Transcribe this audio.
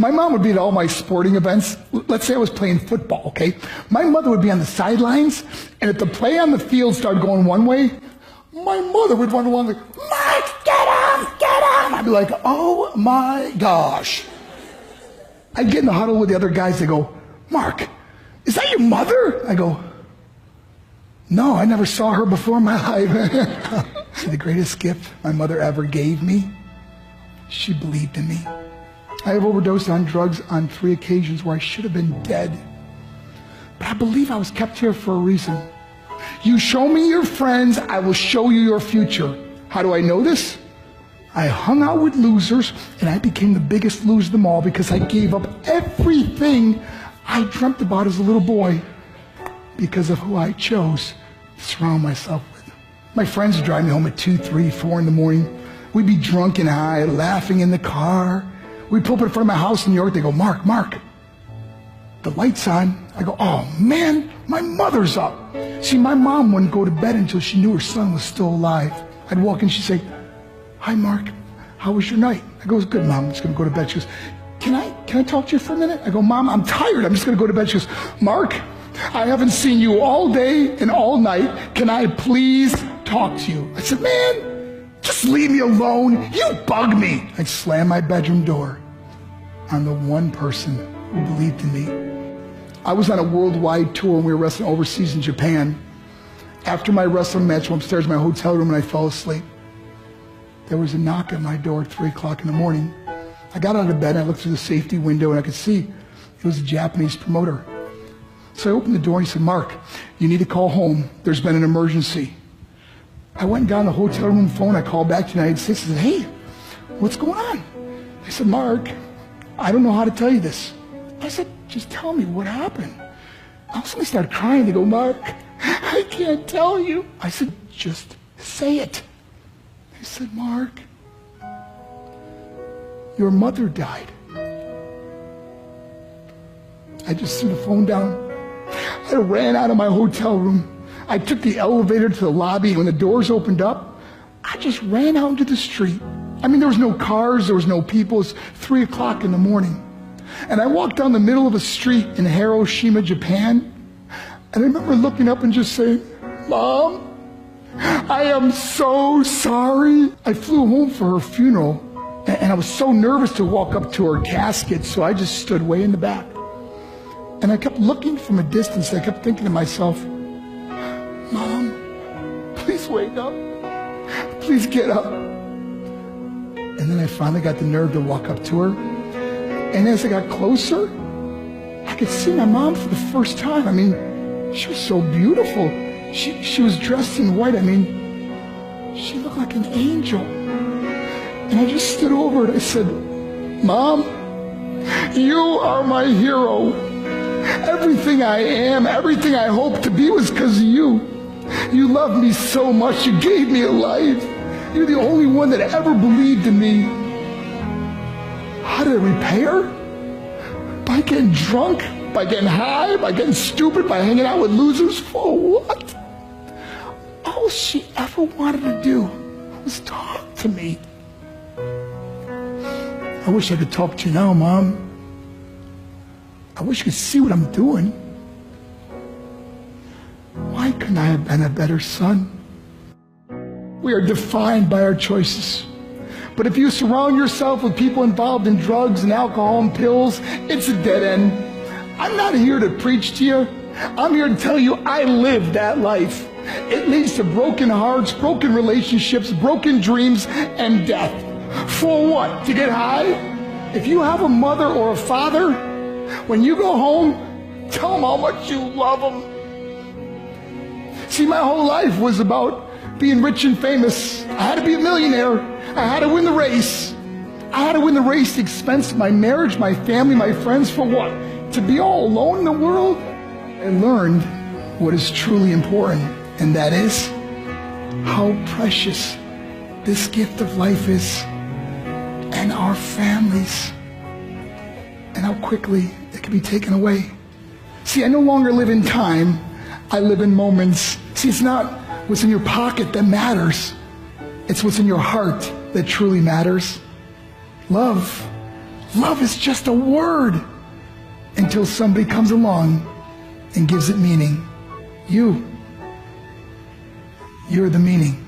My mom would be at all my sporting events. Let's say I was playing football, okay? My mother would be on the sidelines, and if the play on the field started going one way, my mother would run along like, Mark, get him, get him! I'd be like, oh my gosh. I'd get in the huddle with the other guys. They go, Mark, is that your mother? I go, no, I never saw her before in my life. See, the greatest gift my mother ever gave me, she believed in me. I have overdosed on drugs on 3 occasions where I should have been dead. But I believe I was kept here for a reason. You show me your friends, I will show you your future. How do I know this? I hung out with losers, and I became the biggest loser of them all because I gave up everything I dreamt about as a little boy because of who I chose to surround myself with. My friends would drive me home at 2, 3, 4 in the morning. We'd be drunk and high, laughing in the car. We'd pull up in front of my house in New York. They go, Mark, the light's on. I go, oh man, my mother's up. See, my mom wouldn't go to bed until she knew her son was still alive. I'd walk in, she'd say, hi Mark, how was your night? I go, it was good, Mom, I'm just gonna go to bed. She goes, can I talk to you for a minute? I go, Mom, I'm tired, I'm just gonna go to bed. She goes, Mark, I haven't seen you all day and all night. Can I please talk to you? I said, man, just leave me alone. You bug me. I'd slam my bedroom door on the one person who believed in me. I was on a worldwide tour and we were wrestling overseas in Japan. After my wrestling match, I went upstairs in my hotel room and I fell asleep. There was a knock at my door at 3 o'clock in the morning. I got out of bed and I looked through the safety window and I could see it was a Japanese promoter. So I opened the door and he said, Mark, you need to call home. There's been an emergency. I went down the hotel room phone. I called back to the United States and said, hey, what's going on? They said, Mark, I don't know how to tell you this. I said, just tell me what happened. I suddenly started crying. They go, Mark, I can't tell you. I said, just say it. They said, Mark, your mother died. I just threw the phone down. I ran out of my hotel room. I took the elevator to the lobby. When the doors opened up, I just ran out into the street. I mean, there was no cars, there was no people. It was 3 o'clock in the morning. And I walked down the middle of a street in Hiroshima, Japan. And I remember looking up and just saying, Mom, I am so sorry. I flew home for her funeral. And I was so nervous to walk up to her casket, so I just stood way in the back. And I kept looking from a distance. I kept thinking to myself, Mom, please wake up. Please get up. And then I finally got the nerve to walk up to her. And as I got closer, I could see my mom for the first time. I mean, she was so beautiful. She was dressed in white. I mean, she looked like an angel. And I just stood over and I said, Mom, you are my hero. Everything I am, everything I hope to be was because of you. You loved me so much. You gave me a life. You're the only one that ever believed in me. How did I repay her? By getting drunk, by getting high, by getting stupid, by hanging out with losers? For what? All she ever wanted to do was talk to me. I wish I could talk to you now, Mom. I wish you could see what I'm doing. Why couldn't I have been a better son? We are defined by our choices. But if you surround yourself with people involved in drugs and alcohol and pills, it's a dead end. I'm not here to preach to you. I'm here to tell you I lived that life. It leads to broken hearts, broken relationships, broken dreams, and death. For what? To get high? If you have a mother or a father, when you go home, tell them how much you love them. See, my whole life was about being rich and famous. I had to be a millionaire. I had to win the race. I had to win the race at the expense of my marriage, my family, my friends. For what? To be all alone in the world? I learned what is truly important, and that is how precious this gift of life is, and our families, and how quickly it can be taken away. See, I no longer live in time. I live in moments. See, it's not what's in your pocket that matters. It's what's in your heart that truly matters. Love Love is just a word until somebody comes along and gives it meaning. You're the meaning.